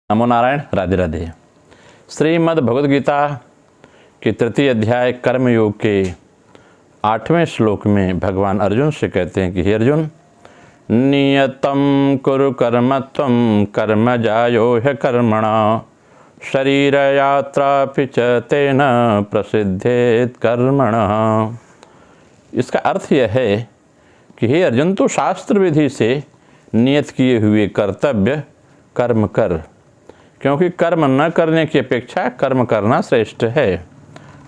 नमो नारायण। राधे राधे। श्रीमद् भगवद गीता के तृतीय अध्याय कर्मयोग के 8वें श्लोक में भगवान अर्जुन से कहते हैं कि हे अर्जुन, नियतं कुरु कर्म त्वं कर्म जायो ह्य कर्मणा शरीर यात्रापि च तेन प्रसिद्धेत कर्मणः। इसका अर्थ यह है कि हे अर्जुन, तो शास्त्र विधि से नियत किए हुए कर्तव्य कर्म कर, क्योंकि कर्म न करने की अपेक्षा कर्म करना श्रेष्ठ है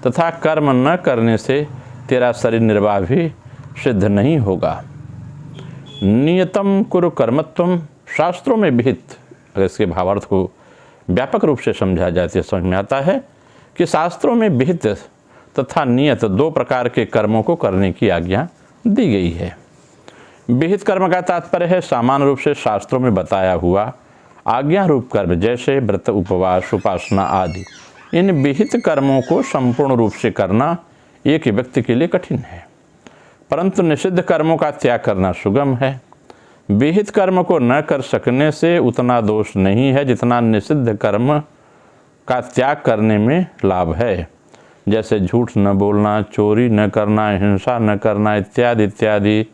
तथा कर्म न करने से तेरा शरीर निर्वाह भी सिद्ध नहीं होगा। नियतम कुरु कर्मत्वम, शास्त्रों में विहित, अगर इसके भावार्थ को व्यापक रूप से समझा जाए तो समझ में आता है कि शास्त्रों में विहित तथा नियत दो प्रकार के कर्मों को करने की आज्ञा दी गई है। विहित कर्म का तात्पर्य है सामान्य रूप से शास्त्रों में बताया हुआ आज्ञा रूप कर्म, जैसे व्रत, उपवास, उपासना आदि। इन विहित कर्मों को संपूर्ण रूप से करना एक व्यक्ति के लिए कठिन है, परंतु निषिद्ध कर्मों का त्याग करना सुगम है। विहित कर्म को न कर सकने से उतना दोष नहीं है जितना निषिद्ध कर्म का त्याग करने में लाभ है, जैसे झूठ न बोलना, चोरी न करना, हिंसा न करना इत्यादि इत्यादि।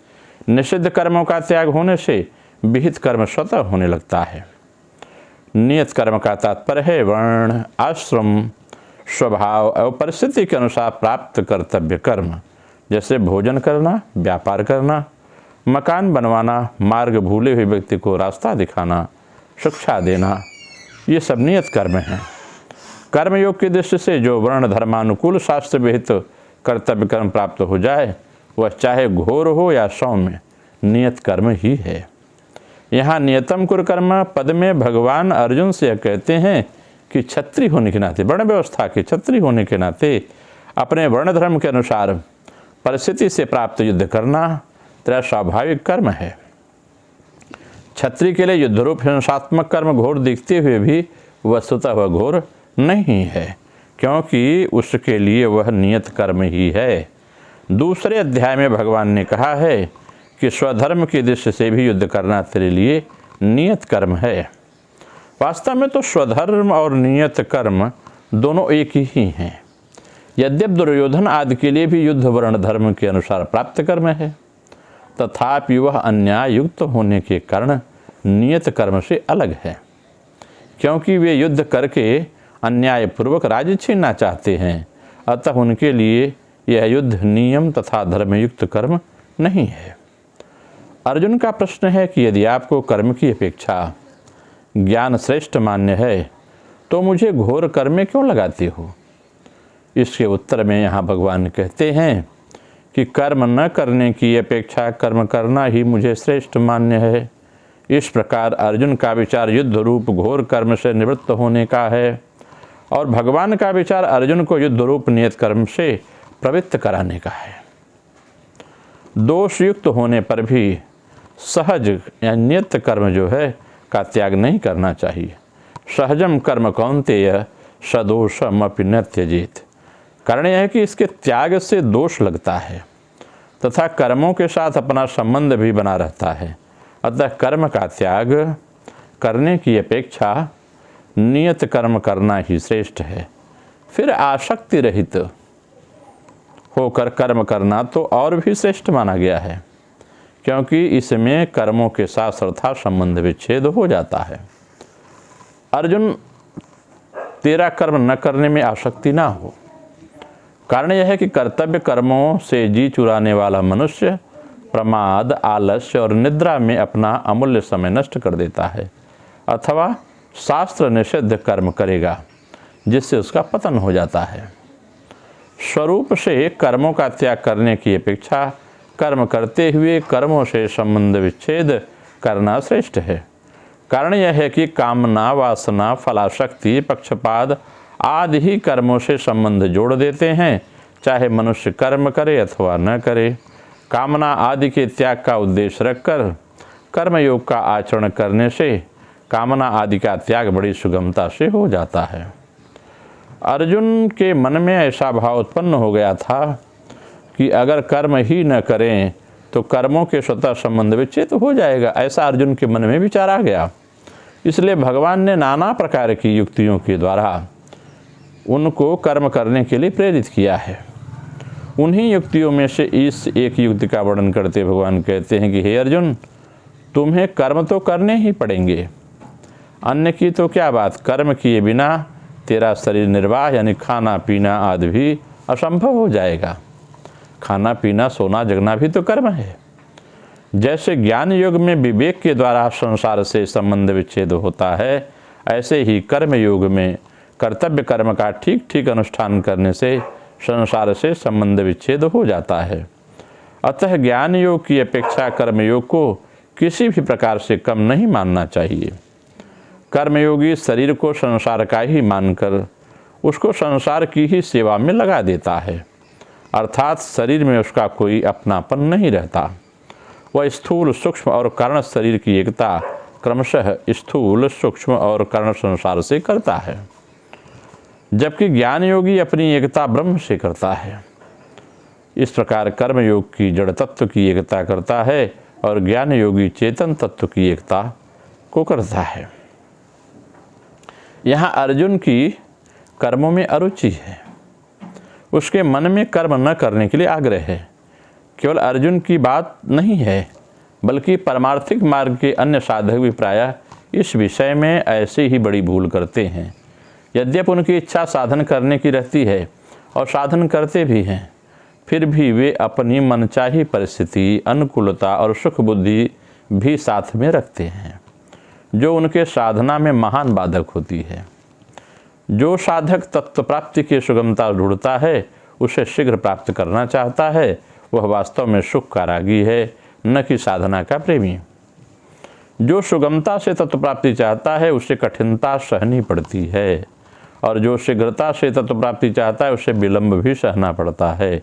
निषिद्ध कर्मों का त्याग होने से विहित कर्म स्वतः होने लगता है। नियत कर्म का तात्पर्य है वर्ण, आश्रम, स्वभाव और परिस्थिति के अनुसार प्राप्त कर्तव्य कर्म, जैसे भोजन करना, व्यापार करना, मकान बनवाना, मार्ग भूले हुए व्यक्ति को रास्ता दिखाना, शिक्षा देना, ये सब नियत कर्म हैं। कर्मयोग की दृष्टि से जो वर्ण धर्मानुकूल शास्त्र विहित कर्तव्य कर्म प्राप्त हो जाए, वह चाहे घोर हो या सौम्य, नियत कर्म ही है। यहाँ नियतम कुरु कर्म पद में भगवान अर्जुन से कहते हैं कि क्षत्रिय होने के नाते, वर्ण व्यवस्था के क्षत्रिय होने के नाते अपने वर्ण धर्म के अनुसार परिस्थिति से प्राप्त युद्ध करना तेरा स्वाभाविक कर्म है। क्षत्रिय के लिए युद्धरूप हिंसात्मक कर्म घोर दिखते हुए भी वस्तुतः वह घोर नहीं है, क्योंकि उसके लिए वह नियत कर्म ही है। दूसरे अध्याय में भगवान ने कहा है कि स्वधर्म की दृष्टि से भी युद्ध करना तेरे लिए नियत कर्म है। वास्तव में तो स्वधर्म और नियत कर्म दोनों एक ही हैं। यद्यप दुर्योधन आदि के लिए भी युद्ध वर्ण धर्म के अनुसार प्राप्त कर्म है, तथापि वह अन्याय युक्त होने के कारण नियत कर्म से अलग है, क्योंकि वे युद्ध करके अन्यायपूर्वक राज्य छीनना चाहते हैं। अतः उनके लिए यह युद्ध नियम तथा धर्मयुक्त कर्म नहीं है। अर्जुन का प्रश्न है कि यदि आपको कर्म की अपेक्षा ज्ञान श्रेष्ठ मान्य है तो मुझे घोर कर्म में क्यों लगाते हो। इसके उत्तर में यहाँ भगवान कहते हैं कि कर्म न करने की अपेक्षा कर्म करना ही मुझे श्रेष्ठ मान्य है। इस प्रकार अर्जुन का विचार युद्ध रूप घोर कर्म से निवृत्त होने का है और भगवान का विचार अर्जुन को युद्ध रूप नियत कर्म से प्रवृत्त कराने का है। दोषयुक्त होने पर भी सहज या नियत कर्म जो है का त्याग नहीं करना चाहिए। सहजम कर्म कौन्तेय सदोषमपि न त्यजेत। कारण यह है कि इसके त्याग से दोष लगता है तथा कर्मों के साथ अपना संबंध भी बना रहता है। अतः कर्म का त्याग करने की अपेक्षा नियत कर्म करना ही श्रेष्ठ है। फिर आसक्ति रहित होकर कर्म करना तो और भी श्रेष्ठ माना गया है, क्योंकि इसमें कर्मों के साथ श्रद्धा संबंध विच्छेद हो जाता है। अर्जुन, तेरा कर्म न करने में आसक्ति ना हो। कारण यह है कि कर्तव्य कर्मों से जी चुराने वाला मनुष्य प्रमाद, आलस्य और निद्रा में अपना अमूल्य समय नष्ट कर देता है अथवा शास्त्र निषिद्ध कर्म करेगा, जिससे उसका पतन हो जाता है। स्वरूप से कर्मों का त्याग करने की अपेक्षा कर्म करते हुए कर्मों से संबंध विच्छेद करना श्रेष्ठ है। कारण यह है कि कामना, वासना, फलाशक्ति, पक्षपात आदि ही कर्मों से संबंध जोड़ देते हैं, चाहे मनुष्य कर्म करे अथवा न करे। कामना आदि के त्याग का उद्देश्य रखकर कर्मयोग का आचरण करने से कामना आदि का त्याग बड़ी सुगमता से हो जाता है। अर्जुन के मन में ऐसा भाव उत्पन्न हो गया था कि अगर कर्म ही न करें तो कर्मों के स्वतः संबंध विच्छेद हो जाएगा। ऐसा अर्जुन के मन में विचार आ गया। इसलिए भगवान ने नाना प्रकार की युक्तियों के द्वारा उनको कर्म करने के लिए प्रेरित किया है। उन्हीं युक्तियों में से इस एक युक्ति का वर्णन करते भगवान कहते हैं कि हे अर्जुन, तुम्हें कर्म तो करने ही पड़ेंगे, अन्य की तो क्या बात, कर्म किए बिना तेरा शरीर निर्वाह यानी खाना पीना आदि भी असंभव हो जाएगा। खाना पीना सोना जगना भी तो कर्म है। जैसे ज्ञान योग में विवेक के द्वारा संसार से संबंध विच्छेद होता है, ऐसे ही कर्म योग में कर्तव्य कर्म का ठीक ठीक अनुष्ठान करने से संसार से संबंध विच्छेद हो जाता है। अतः ज्ञान योग की अपेक्षा कर्मयोग को किसी भी प्रकार से कम नहीं मानना चाहिए। कर्मयोगी शरीर को संसार का ही मानकर उसको संसार की ही सेवा में लगा देता है, अर्थात शरीर में उसका कोई अपनापन नहीं रहता। वह स्थूल सूक्ष्म और कारण शरीर की एकता क्रमशः स्थूल सूक्ष्म और कारण संसार से करता है, जबकि ज्ञान योगी अपनी एकता ब्रह्म से करता है। इस प्रकार कर्मयोग की जड़ तत्व की एकता करता है और ज्ञान योगी चेतन तत्व की एकता को करता है। यहाँ अर्जुन की कर्मों में अरुचि है, उसके मन में कर्म न करने के लिए आग्रह है। केवल अर्जुन की बात नहीं है, बल्कि परमार्थिक मार्ग के अन्य साधक भी प्रायः इस विषय में ऐसे ही बड़ी भूल करते हैं। यद्यपि उनकी इच्छा साधन करने की रहती है और साधन करते भी हैं, फिर भी वे अपनी मनचाही परिस्थिति, अनुकूलता और सुख बुद्धि भी साथ में रखते हैं, जो उनके साधना में महान बाधक होती है। जो साधक तत्व प्राप्ति की सुगमता ढूंढता है, उसे शीघ्र प्राप्त करना चाहता है, वह वास्तव में सुख का रागी है, न कि साधना का प्रेमी। जो सुगमता से तत्व प्राप्ति चाहता है, उसे कठिनता सहनी पड़ती है, और जो शीघ्रता से तत्व प्राप्ति चाहता है, उसे विलंब भी सहना पड़ता है।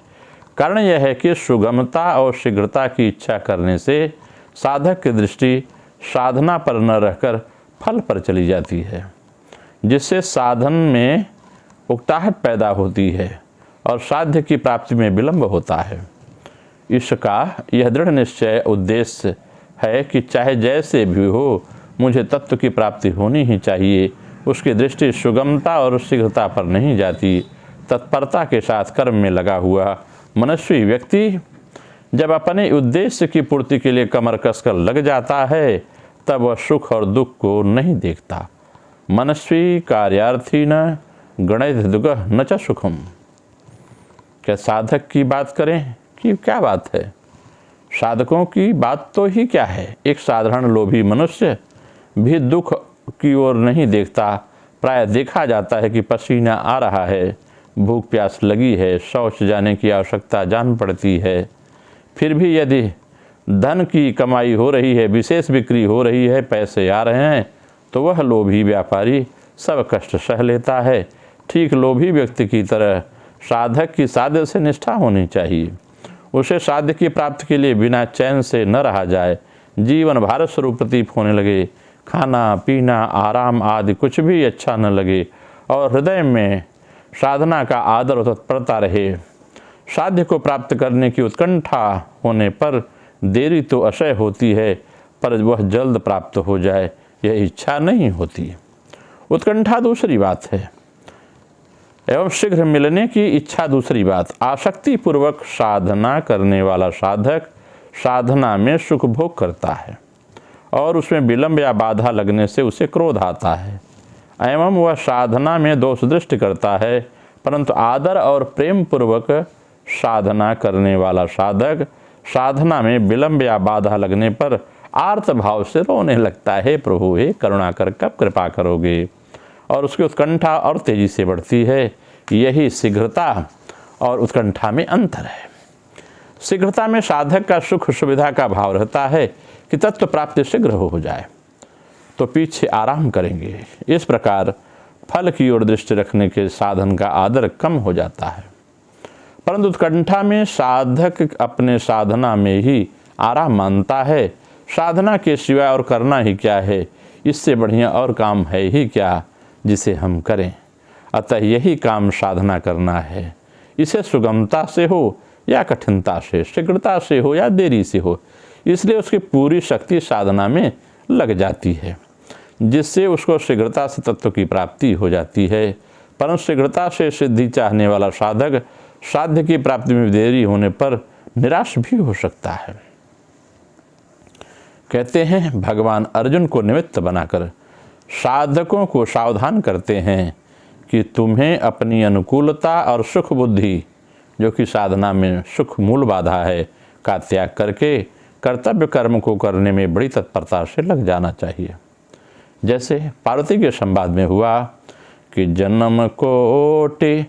कारण यह है कि सुगमता और शीघ्रता की इच्छा करने से साधक की दृष्टि साधना पर न रहकर फल पर चली जाती है, जिससे साधन में उकताहट पैदा होती है और साध्य की प्राप्ति में विलंब होता है। इसका यह दृढ़ निश्चय उद्देश्य है कि चाहे जैसे भी हो, मुझे तत्व की प्राप्ति होनी ही चाहिए। उसकी दृष्टि सुगमता और शीघ्रता पर नहीं जाती। तत्परता के साथ कर्म में लगा हुआ मनस्वी व्यक्ति जब अपने उद्देश्य की पूर्ति के लिए कमर कसकर लग जाता है, तब वह सुख और दुख को नहीं देखता। मनस्वी कार्यार्थी न गणित दुगह न च सुखम। क्या साधक की बात करें कि क्या बात है? साधकों की बात तो ही क्या है। एक साधारण लोभी मनुष्य भी दुख की ओर नहीं देखता। प्राय देखा जाता है कि पसीना आ रहा है, भूख प्यास लगी है, शौच जाने की आवश्यकता जान पड़ती है, फिर भी यदि धन की कमाई हो रही है, विशेष बिक्री हो रही है, पैसे आ रहे हैं, तो वह लोभी व्यापारी सब कष्ट सह लेता है। ठीक लोभी व्यक्ति की तरह साधक की साध्य से निष्ठा होनी चाहिए। उसे साध्य की प्राप्ति के लिए बिना चैन से न रहा जाए। जीवन भारत स्वरूप प्रतीत होने लगे, खाना पीना आराम आदि कुछ भी अच्छा न लगे, और हृदय में साधना का आदर और तत्परता रहे। साध्य को प्राप्त करने की उत्कंठा होने पर देरी तो अशय होती है, पर वह जल्द प्राप्त हो जाए यह इच्छा नहीं होती। उत्कंठा दूसरी बात है, एवं शीघ्र मिलने की इच्छा दूसरी बात। आसक्ति पूर्वक साधना करने वाला साधक साधना में सुख भोग करता है और उसमें विलंब या बाधा लगने से उसे क्रोध आता है, एवं वह साधना में दोष दृष्टि करता है। परंतु आदर और प्रेम पूर्वक साधना करने वाला साधक साधना में विलंब या बाधा लगने पर आर्त भाव से रोने लगता है, प्रभु हे करुणा कर कब कृपा करोगे, और उसकी उत्कंठा और तेजी से बढ़ती है। यही शीघ्रता और उत्कंठा में अंतर है। शीघ्रता में साधक का सुख सुविधा का भाव रहता है कि तत्व प्राप्ति शीघ्र हो जाए तो पीछे आराम करेंगे। इस प्रकार फल की ओर दृष्टि रखने के साधन का आदर कम हो जाता है। परंतु उत्कंठा में साधक अपने साधना में ही आराम मानता है। साधना के सिवाय और करना ही क्या है, इससे बढ़िया और काम है ही क्या जिसे हम करें। अतः यही काम साधना करना है। इसे सुगमता से हो या कठिनता से, शीघ्रता से हो या देरी से हो, इसलिए उसकी पूरी शक्ति साधना में लग जाती है। जिससे उसको शीघ्रता से तत्व की प्राप्ति हो जाती है। परंतु शीघ्रता से सिद्धि चाहने वाला साधक साध्य की प्राप्ति में देरी होने पर निराश भी हो सकता है। कहते हैं भगवान अर्जुन को निमित्त बनाकर साधकों को सावधान करते हैं कि तुम्हें अपनी अनुकूलता और सुख बुद्धि, जो कि साधना में सुख मूल बाधा है, का त्याग करके कर्तव्य कर्म को करने में बड़ी तत्परता से लग जाना चाहिए। जैसे पार्वती के संवाद में हुआ कि जन्म कोटि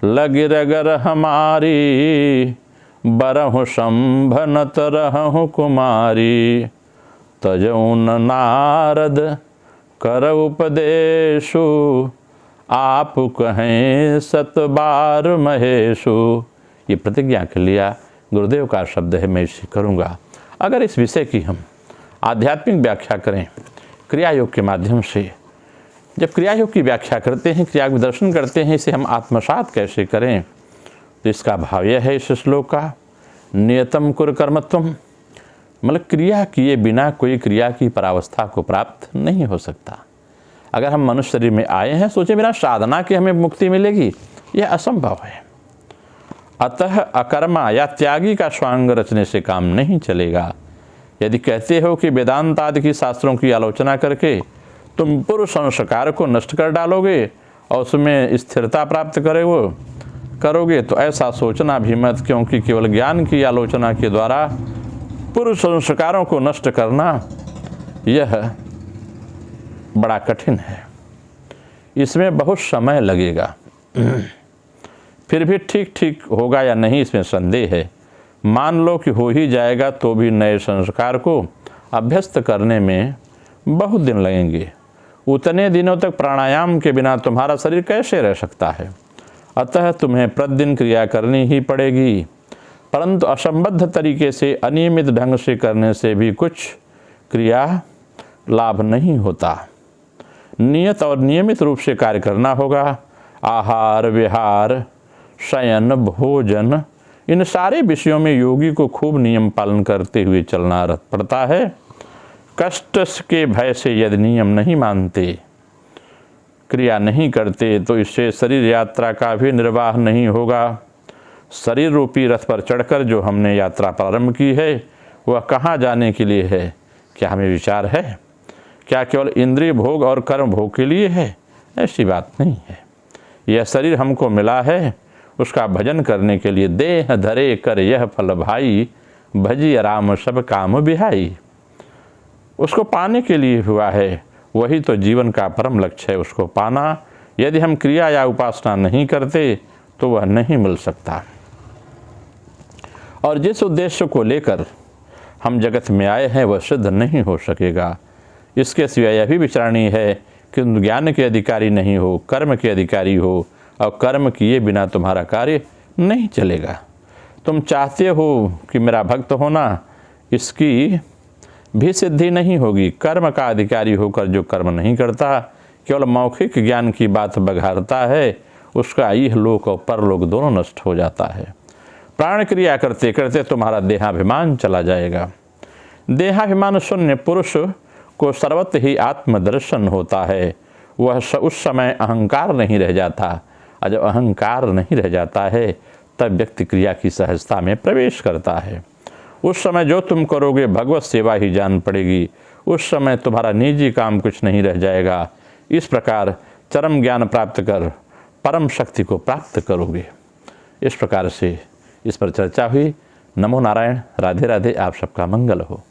लगी रगर हमारी, बरहु संभनत रहु कुमारी, तजौन नारद कर उपदेशु, आप कहें सत बार महेशु। ये प्रतिज्ञा के लिया गुरुदेव का शब्द है, मैं इसे करूँगा। अगर इस विषय की हम आध्यात्मिक व्याख्या करें क्रिया योग के माध्यम से, जब क्रिया योग की व्याख्या करते हैं, क्रिया का दर्शन करते हैं, इसे हम आत्मसात कैसे करें, तो इसका भाव यह है इस श्लोक का, नियतम कुर कर्मत्वम, मतलब क्रिया किए बिना कोई क्रिया की परावस्था को प्राप्त नहीं हो सकता। अगर हम मनुष्य शरीर में आए हैं, सोचे बिना साधना की हमें मुक्ति मिलेगी, यह असंभव है। अतः अकर्मा या त्यागी का स्वांग रचने से काम नहीं चलेगा। यदि कहते हो कि वेदांत आदि की शास्त्रों की आलोचना करके तुम पूर्व संस्कार को नष्ट कर डालोगे और उसमें स्थिरता प्राप्त करोगे, तो ऐसा सोचना भी मत, क्योंकि केवल ज्ञान की आलोचना के द्वारा पूर्व संस्कारों को नष्ट करना यह बड़ा कठिन है, इसमें बहुत समय लगेगा। फिर भी ठीक होगा या नहीं, इसमें संदेह है। मान लो कि हो ही जाएगा तो भी नए संस्कार को अभ्यस्त करने में बहुत दिन लगेंगे। उतने दिनों तक प्राणायाम के बिना तुम्हारा शरीर कैसे रह सकता है? अतः तुम्हें प्रतिदिन क्रिया करनी ही पड़ेगी, परंतु असंबद्ध तरीके से अनियमित ढंग से करने से भी कुछ क्रिया लाभ नहीं होता। नियत और नियमित रूप से कार्य करना होगा। आहार विहार शयन भोजन, इन सारे विषयों में योगी को खूब नियम पालन करते हुए चलना पड़ता है। कष्ट के भय से यदि नियम नहीं मानते, क्रिया नहीं करते, तो इससे शरीर यात्रा का भी निर्वाह नहीं होगा। शरीर रूपी रथ पर चढ़कर जो हमने यात्रा प्रारंभ की है, वह कहाँ जाने के लिए है? क्या हमें विचार है? क्या केवल इंद्रिय भोग और कर्म भोग के लिए है? ऐसी बात नहीं है। यह शरीर हमको मिला है, उसका भजन करने के लिए। देह धरे कर यह फल भाई, भजी राम सब काम बिहाई। उसको पाने के लिए हुआ है, वही तो जीवन का परम लक्ष्य है, उसको पाना। यदि हम क्रिया या उपासना नहीं करते तो वह नहीं मिल सकता। और जिस उद्देश्य को लेकर हम जगत में आए हैं वह सिद्ध नहीं हो सकेगा। इसके सिवाय यह भी विचारणीय है कि ज्ञान के अधिकारी नहीं हो, कर्म के अधिकारी हो, और कर्म किए बिना तुम्हारा कार्य नहीं चलेगा। तुम चाहते हो कि मेरा भक्त होना, इसकी भी सिद्धि नहीं होगी। कर्म का अधिकारी होकर जो कर्म नहीं करता, केवल मौखिक ज्ञान की बात बघारता है, उसका यह लोक और परलोक दोनों नष्ट हो जाता है। प्राण क्रिया करते करते तुम्हारा देहाभिमान चला जाएगा। देहाभिमान शून्य पुरुष को सर्वत्र ही आत्मदर्शन होता है। वह उस समय अहंकार नहीं रह जाता, और जब अहंकार नहीं रह जाता है तब व्यक्ति क्रिया की सहजता में प्रवेश करता है। उस समय जो तुम करोगे भगवत सेवा ही जान पड़ेगी। उस समय तुम्हारा निजी काम कुछ नहीं रह जाएगा। इस प्रकार चरम ज्ञान प्राप्त कर परम शक्ति को प्राप्त करोगे। इस प्रकार से इस पर चर्चा हुई। नमो नारायण। राधे राधे। आप सबका मंगल हो।